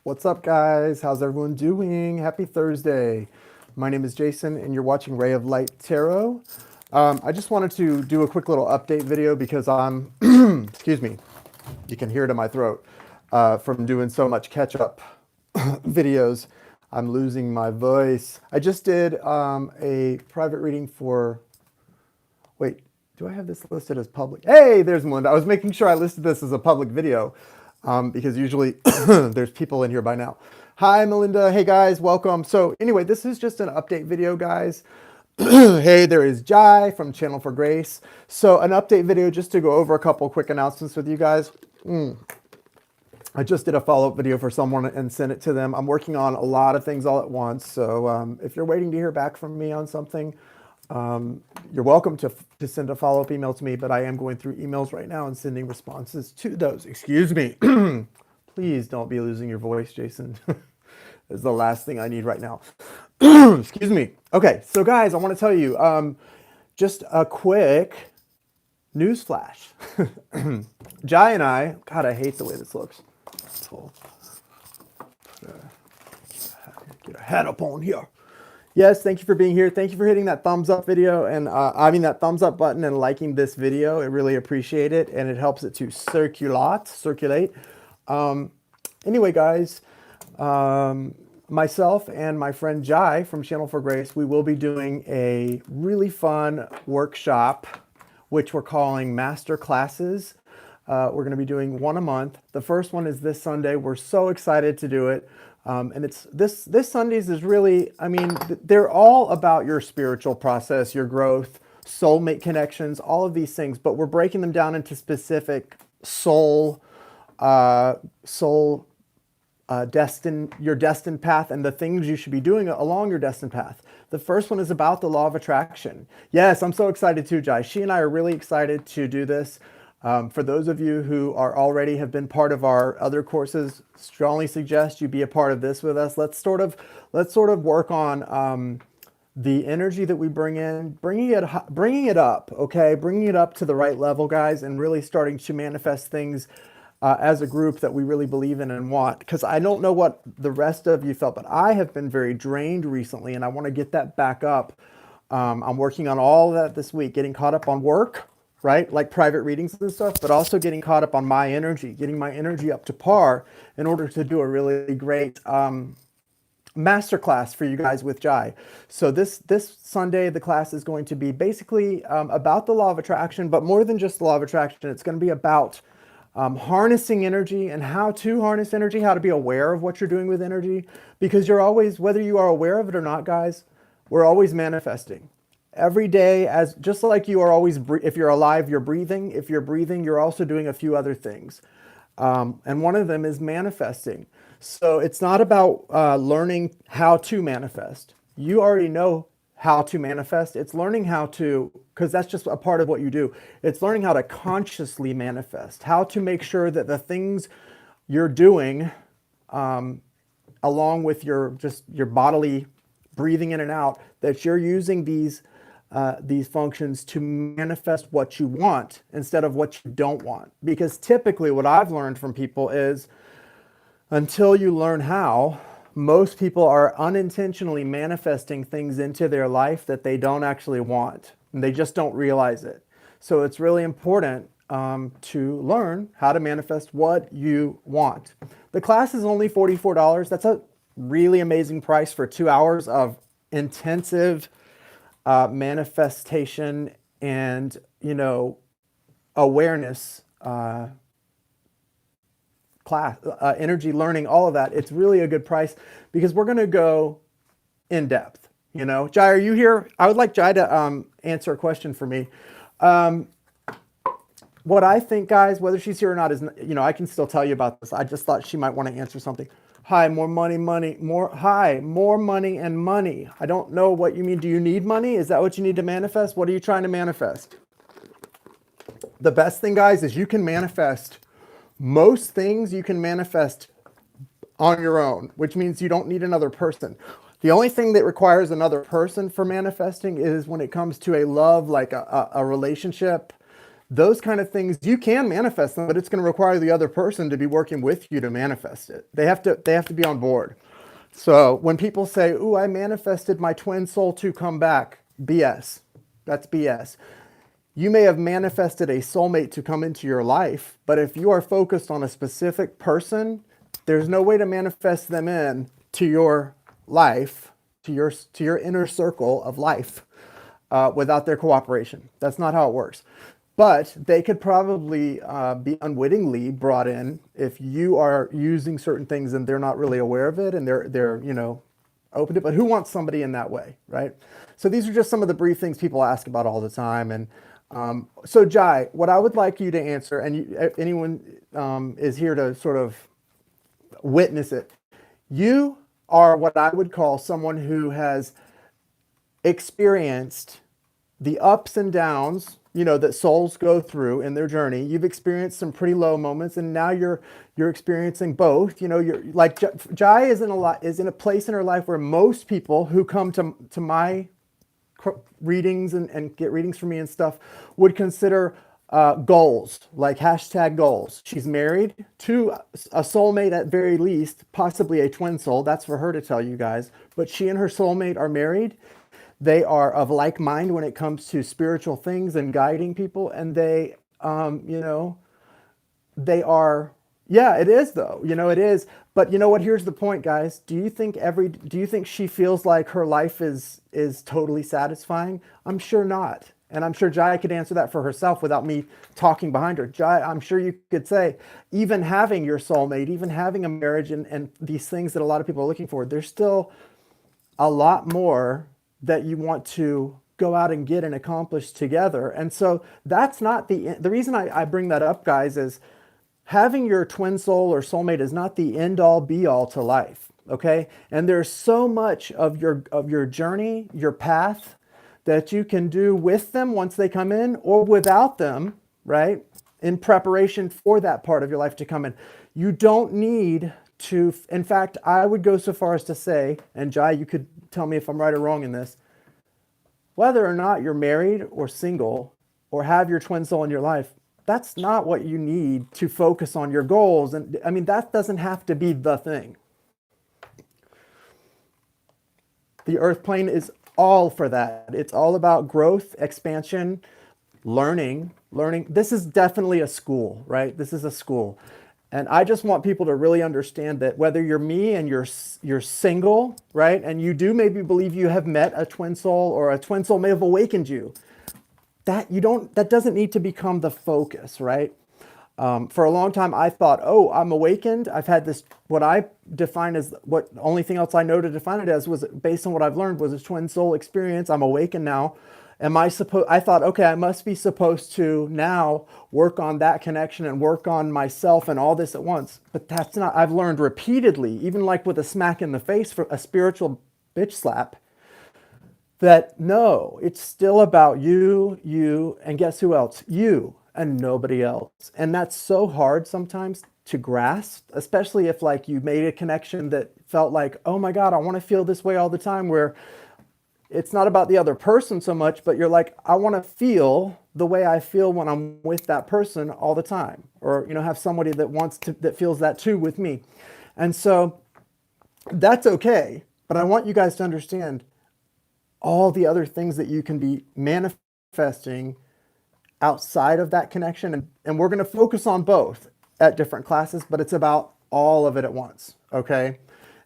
What's up, guys? How's everyone doing? Happy Thursday. My name is Jason, and you're watching Ray of Light Tarot. I just wanted to do a quick little update video because I'm, excuse me, you can hear it in my throat from doing so much catch-up videos. I'm losing my voice. I just did a private reading for, wait, do I have this listed as public? Hey, there's Melinda. I was making sure I listed this as a public video because usually there's people in here by now. Hi, Melinda. Hey, guys, welcome. So anyway, this is just an update video, guys. Hey, there is Jai from Channel for Grace. So an update video just to go over a couple quick announcements with you guys. I just did a follow-up video for someone and sent it to them. I'm working on a lot of things all at once. So if you're waiting to hear back from me on something, you're welcome to send a follow-up email to me, but I am going through emails right now and sending responses to those. Excuse me. Please don't be losing your voice, Jason. Is the last thing I need right now. Excuse me. Okay, so guys, I want to tell you just a quick newsflash. Jai and I, God, I hate the way this looks. So, get a hat up on here. Yes, thank you for being here. Thank you for hitting that thumbs up video and that thumbs up button and liking this video. I really appreciate it, and it helps it to circulate. Anyway, guys, myself and my friend Jai from Channel for Grace, we will be doing a really fun workshop, which we're calling Master Classes. We're going to be doing one a month. The first one is this Sunday. We're so excited to do it. And it's this Sundays is really, I mean, they're all about your spiritual process, your growth, soulmate connections, all of these things, but we're breaking them down into specific your destined path and the things you should be doing along your destined path. The first one is about the law of attraction. Yes, I'm so excited too, Jai. She and I are really excited to do this. For those of you who already have been part of our other courses, strongly suggest you be a part of this with us. Let's sort of work on the energy that we bring in, bringing it up, okay, bringing it up to the right level, guys, and really starting to manifest things as a group that we really believe in and want. Because I don't know what the rest of you felt, but I have been very drained recently, and I want to get that back up. I'm working on all of that this week, getting caught up on work, right? Like private readings and stuff, but also getting caught up on my energy, getting my energy up to par in order to do a really great masterclass for you guys with Jai. So this Sunday, the class is going to be basically about the law of attraction, but more than just the law of attraction. It's going to be about harnessing energy and how to harness energy, how to be aware of what you're doing with energy, because you're always, whether you are aware of it or not, guys, we're always manifesting. Every day, as just like you are always, if you're alive, you're breathing. If you're breathing, you're also doing a few other things. And one of them is manifesting. So it's not about learning how to manifest. You already know how to manifest. It's learning how to, because that's just a part of what you do. It's learning how to consciously manifest, how to make sure that the things you're doing, along with your bodily breathing in and out, that you're using these functions to manifest what you want instead of what you don't want. Because typically what I've learned from people is until you learn how, most people are unintentionally manifesting things into their life that they don't actually want, and they just don't realize it. So it's really important to learn how to manifest what you want. The class is only $44. That's a really amazing price for 2 hours of intensive manifestation and, awareness class, energy learning, all of that. It's really a good price because we're going to go in depth. Jai, are you here? I would like Jai to answer a question for me. What I think, guys, whether she's here or not, is, I can still tell you about this. I just thought she might want to answer something. Hi, more money, more money and money. I don't know what you mean. Do you need money? Is that what you need to manifest? What are you trying to manifest? The best thing, guys, is you can manifest most things you can manifest on your own, which means you don't need another person. The only thing that requires another person for manifesting is when it comes to a love, like a relationship, Those kind of things, you can manifest them, but it's going to require the other person to be working with you to manifest it. They have to be on board. So when people say, "Ooh, I manifested my twin soul to come back," BS. That's BS. You may have manifested a soulmate to come into your life, but if you are focused on a specific person, there's no way to manifest them in to your life, to your inner circle of life, without their cooperation. That's not how it works. But they could probably be unwittingly brought in if you are using certain things and they're not really aware of it, and they're open to it. But who wants somebody in that way, right? So these are just some of the brief things people ask about all the time. And so Jai, what I would like you to answer, and anyone is here to sort of witness it. You are what I would call someone who has experienced the ups and downs, that souls go through in their journey. You've experienced some pretty low moments, and now you're experiencing both. You're like Jai is in a place in her life where most people who come to my readings and get readings from me and stuff would consider goals, like hashtag goals. She's married to a soulmate at very least, possibly a twin soul. That's for her to tell you guys. But she and her soulmate are married. They are of like mind when it comes to spiritual things and guiding people. And they are, yeah, it is though. It is. But you know what? Here's the point, guys. Do you think she feels like her life is totally satisfying? I'm sure not. And I'm sure Jai could answer that for herself without me talking behind her. Jai, I'm sure you could say, even having your soulmate, even having a marriage and these things that a lot of people are looking for, there's still a lot more that you want to go out and get and accomplish together. And so that's not the reason I bring that up, guys, is having your twin soul or soulmate is not the end all be all to life. Okay. And there's so much of your journey, your path, that you can do with them once they come in, or without them, right? In preparation for that part of your life to come in. You don't need to, in fact, I would go so far as to say, and Jai, you could tell me if I'm right or wrong in this, whether or not you're married or single or have your twin soul in your life, that's not what you need to focus on your goals. And I mean, that doesn't have to be the thing. The earth plane is all for that. It's all about growth, expansion, learning. This is definitely a school, right? This is a school. And I just want people to really understand that whether you're me and you're single, right? And you do maybe believe you have met a twin soul, or a twin soul may have awakened you. That doesn't need to become the focus, right? For a long time, I thought, oh, I'm awakened. I've had this, what I define as what only thing else I know to define it as was based on what I've learned was a twin soul experience. I'm awakened now. I thought, okay, I must be supposed to now work on that connection and work on myself and all this at once. But that's not, I've learned repeatedly, even like with a smack in the face for a spiritual bitch slap, that no, it's still about you, and guess who else? You and nobody else. And that's so hard sometimes to grasp, especially if like you made a connection that felt like, oh my God, I want to feel this way all the time, where it's not about the other person so much, but you're like, I want to feel the way I feel when I'm with that person all the time, or, have somebody that feels that too with me. And so that's okay. But I want you guys to understand all the other things that you can be manifesting outside of that connection. And we're going to focus on both at different classes, but it's about all of it at once. Okay.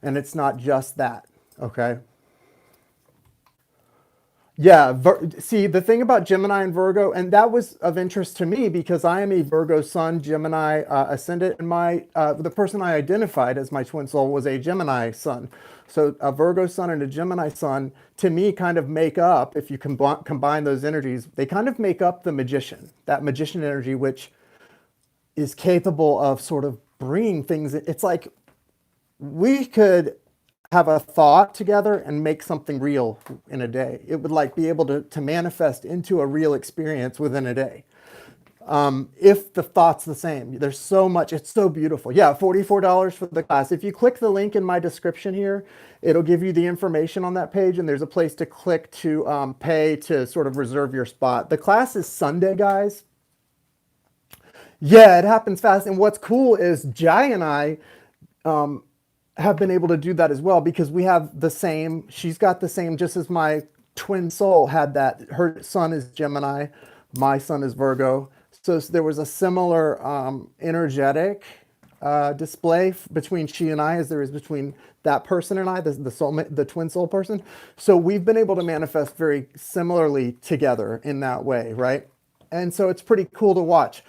And it's not just that. Okay. Yeah, see, the thing about Gemini and Virgo, and that was of interest to me because I am a Virgo sun, Gemini ascendant, and the person I identified as my twin soul was a Gemini sun. So a Virgo sun and a Gemini sun, to me, kind of make up, if you combine those energies, they kind of make up the magician, that magician energy, which is capable of sort of bringing things. It's like we could have a thought together and make something real in a day. It would like be able to manifest into a real experience within a day. If the thought's the same, there's so much, it's so beautiful. Yeah, $44 for the class. If you click the link in my description here, it'll give you the information on that page, and there's a place to click to pay to sort of reserve your spot. The class is Sunday, guys. Yeah, it happens fast. And what's cool is Jai and I have been able to do that as well because we have the same, she's got the same, just as my twin soul had that. Her son is Gemini, my son is Virgo. So there was a similar energetic display between she and I as there is between that person and I, the soul, the twin soul person. So we've been able to manifest very similarly together in that way, right? And so it's pretty cool to watch.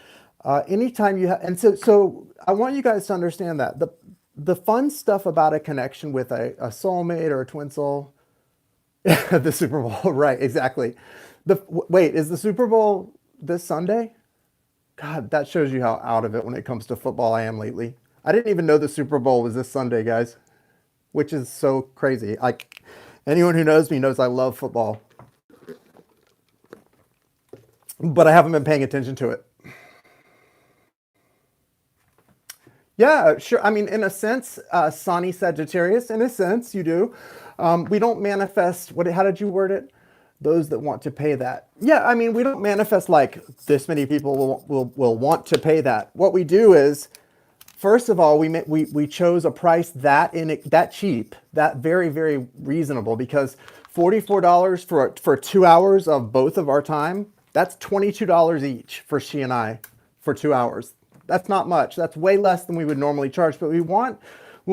Anytime you have, and so I want you guys to understand that the fun stuff about a connection with a soulmate or a twin soul, the Super Bowl, right? Exactly. Wait, is the Super Bowl this Sunday? God, that shows you how out of it when it comes to football I am lately. I didn't even know the Super Bowl was this Sunday, guys, which is so crazy. Like anyone who knows me knows I love football, but I haven't been paying attention to it. Yeah, sure. I mean, in a sense, Sunny Sagittarius, in a sense, you do. We don't manifest, how did you word it? Those that want to pay that. Yeah, I mean, we don't manifest like this many people will want to pay that. What we do is, first of all, we chose a price that cheap, that very, very reasonable, because $44 for 2 hours of both of our time, that's $22 each for she and I for 2 hours. That's not much. That's way less than we would normally charge. But when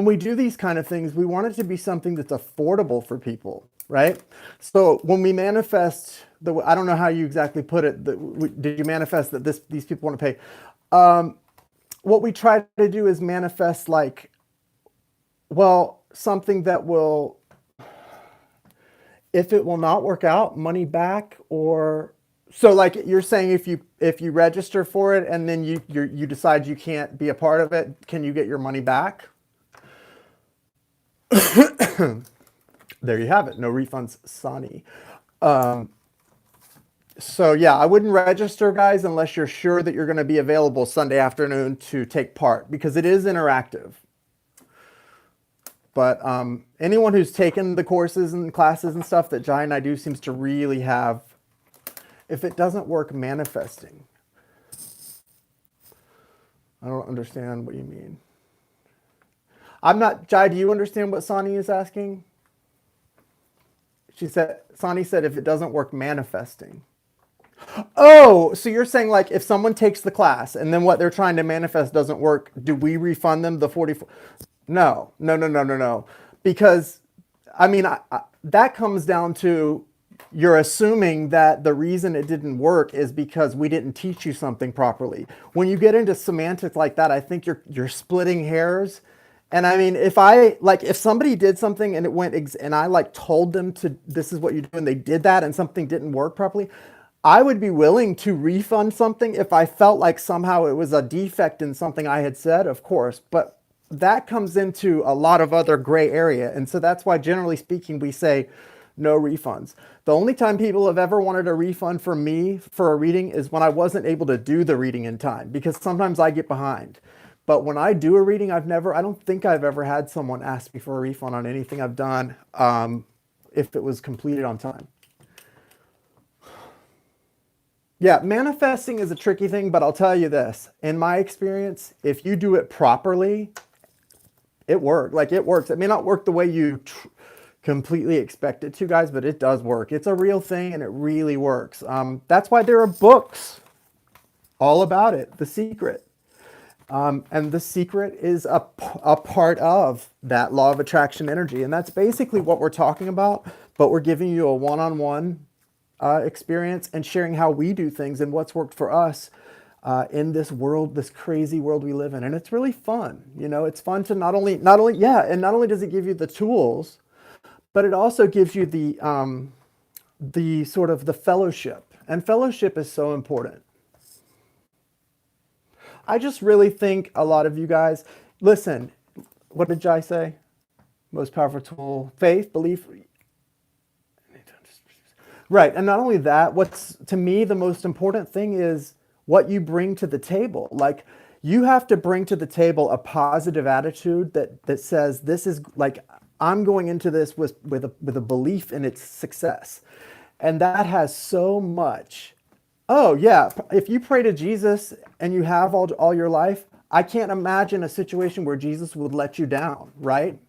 we do these kind of things, we want it to be something that's affordable for people, right? So when we manifest, I don't know how you exactly put it. Did you manifest that these people want to pay? What we try to do is manifest like, well, something that will, if it will not work out, money back. Or so like you're saying, if you register for it and then you decide you can't be a part of it, can you get your money back? There you have it. No refunds, Sonny. So yeah, I wouldn't register, guys, unless you're sure that you're going to be available Sunday afternoon to take part, because it is interactive. But anyone who's taken the courses and classes and stuff that Jai and I do seems to really have, if it doesn't work manifesting. I don't understand what you mean. I'm not, Jai, do you understand what Sani is asking? Sani said, if it doesn't work manifesting. Oh, so you're saying like if someone takes the class and then what they're trying to manifest doesn't work, do we refund them the 44? No, no, no, no, no, no. Because, I mean, that comes down to you're assuming that the reason it didn't work is because we didn't teach you something properly. When you get into semantics like that, I think you're splitting hairs. And I mean, if somebody did something and it went, and I like told them to, this is what you do, and they did that and something didn't work properly, I would be willing to refund something if I felt like somehow it was a defect in something I had said, of course. But that comes into a lot of other gray area. And so that's why, generally speaking, we say no refunds. The only time people have ever wanted a refund from me for a reading is when I wasn't able to do the reading in time, because sometimes I get behind. But when I do a reading, I don't think I've ever had someone ask me for a refund on anything I've done if it was completed on time. Yeah, manifesting is a tricky thing, but I'll tell you this. In my experience, if you do it properly, it works. Like, it works. It may not work the way you completely expect it to, guys, but it does work. It's a real thing, and it really works. That's why there are books all about it, The Secret. And The Secret is a part of that law of attraction energy. And that's basically what we're talking about, but we're giving you a one-on-one experience and sharing how we do things and what's worked for us in this world, this crazy world we live in. And it's really fun. You know, it's fun to not only does it give you the tools, but it also gives you the sort of the fellowship. And fellowship is so important. I just really think a lot of you guys, listen, what did Jai say? Most powerful tool, faith, belief. Right, and not only that, what's to me the most important thing is what you bring to the table. Like, you have to bring to the table a positive attitude that says, this is like, I'm going into this with a belief in its success. And that has so much Oh yeah, if you pray to Jesus and you have all your life, I can't imagine a situation where Jesus would let you down, right?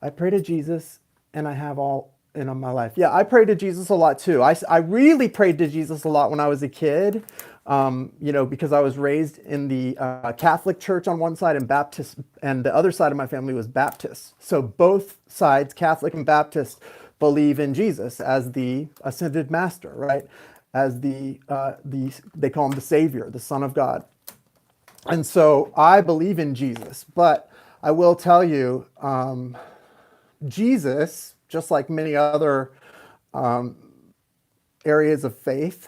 I pray to Jesus and I have all in my life. Yeah, I pray to Jesus a lot too. I really prayed to Jesus a lot when I was a kid, because I was raised in the Catholic Church on one side and Baptist, and the other side of my family was Baptist. So both sides, Catholic and Baptist, believe in Jesus as the ascended master, right? As they call him the Savior, the Son of God. And so I believe in Jesus, but I will tell you, Jesus, just like many other areas of faith,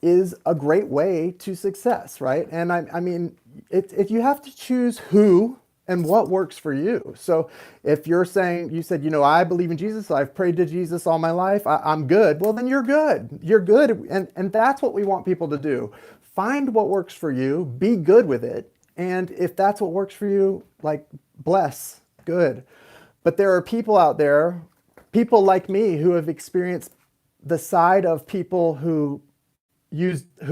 is a great way to success, right? And I mean, if you have to choose who and what works for you. So if you're saying, you said, I believe in Jesus, I've prayed to Jesus all my life, I'm good, well, then you're good. You're good. And that's what we want people to do. Find what works for you, be good with it. And if that's what works for you, like, bless, good. But there are people out there, people like me, who have experienced the side of people who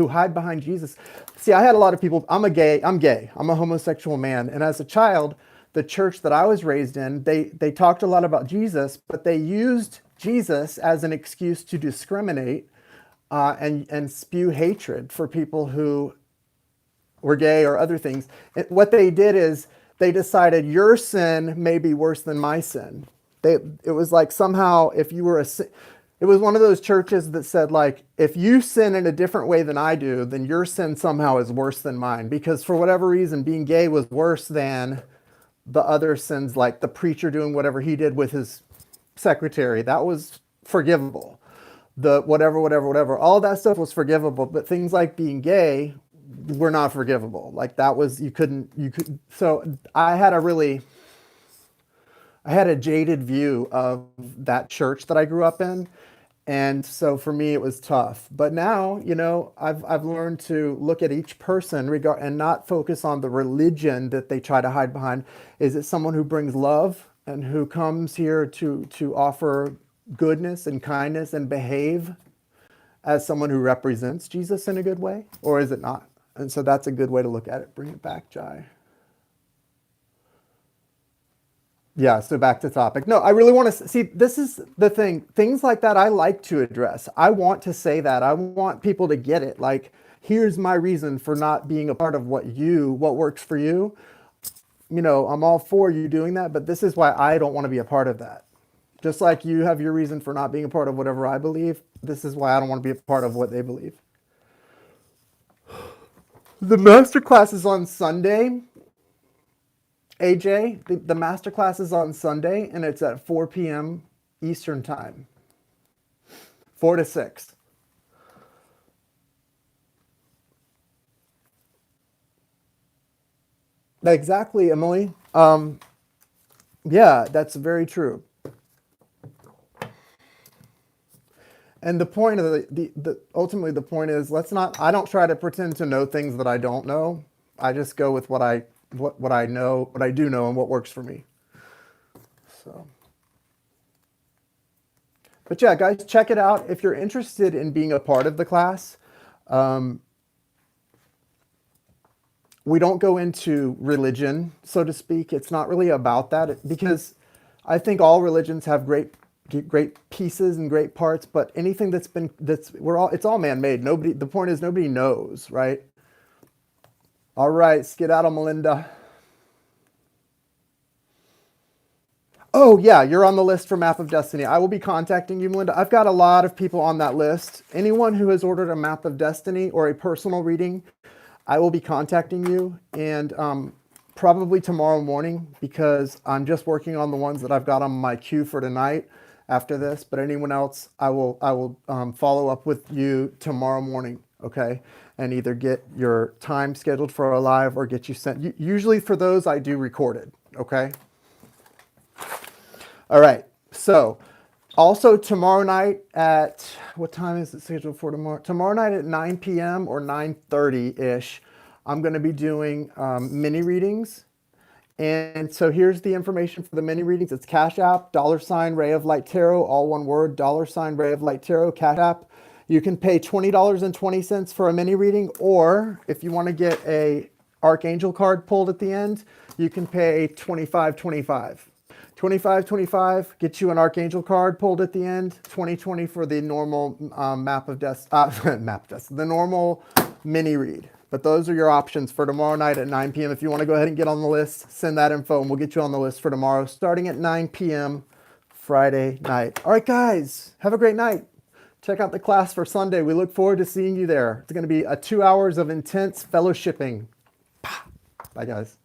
hide behind Jesus. See, I had a lot of people, I'm gay, I'm a homosexual man. And as a child, the church that I was raised in, they talked a lot about Jesus, but they used Jesus as an excuse to discriminate and spew hatred for people who were gay or other things. What they did is they decided your sin may be worse than my sin. It was like somehow if you were it was one of those churches that said, like, if you sin in a different way than I do, then your sin somehow is worse than mine. Because for whatever reason, being gay was worse than the other sins, like the preacher doing whatever he did with his secretary. That was forgivable. The whatever, all that stuff was forgivable. But things like being gay were not forgivable. Like that was, you could. So I had a jaded view of that church that I grew up in. And so for me, it was tough. But now, I've learned to look at each person and not focus on the religion that they try to hide behind. Is it someone who brings love and who comes here to offer goodness and kindness and behave as someone who represents Jesus in a good way? Or is it not? And so that's a good way to look at it. Bring it back, Jai. Yeah, so back to topic. No, I really want to see, this is the thing. Things like that I like to address. I want to say that. I want people to get it. Like, here's my reason for not being a part of what works for you. I'm all for you doing that, but this is why I don't want to be a part of that. Just like you have your reason for not being a part of whatever I believe, this is why I don't want to be a part of what they believe. The masterclass is on Sunday. AJ, the masterclass is on Sunday, and it's at 4 p.m. Eastern Time. 4 to 6. Exactly, Emily. Yeah, that's very true. And the point of ultimately the point is, I don't try to pretend to know things that I don't know. I just go with what I know, what I do know, and what works for me. So, but yeah, guys, check it out. If you're interested in being a part of the class, we don't go into religion, so to speak. It's not really about that, because I think all religions have great pieces and great parts, but anything it's all man-made. The point is nobody knows, right? All right, skedaddle, Melinda. Oh yeah, you're on the list for Map of Destiny. I will be contacting you, Melinda. I've got a lot of people on that list. Anyone who has ordered a Map of Destiny or a personal reading, I will be contacting you, and probably tomorrow morning, because I'm just working on the ones that I've got on my queue for tonight after this. But anyone else, I will follow up with you tomorrow morning, okay? And either get your time scheduled for a live or get you sent. Usually for those, I do recorded, okay? All right, so also tomorrow night at, what time is it scheduled for tomorrow? Tomorrow night at 9 p.m. or 9:30-ish, I'm going to be doing mini readings. And so here's the information for the mini readings. It's Cash App, $Ray of Light Tarot, all one word, $Ray of Light Tarot, Cash App. You can pay $20.20 for a mini reading, or if you want to get a Archangel card pulled at the end, you can pay $25.25. $25.25 gets you an Archangel card pulled at the end. $20.20 for the normal the normal mini read. But those are your options for tomorrow night at 9 p.m. If you want to go ahead and get on the list, send that info and we'll get you on the list for tomorrow, starting at 9 p.m. Friday night. All right, guys, have a great night. Check out the class for Sunday. We look forward to seeing you there. It's going to be 2 hours of intense fellowshipping. Bye, guys.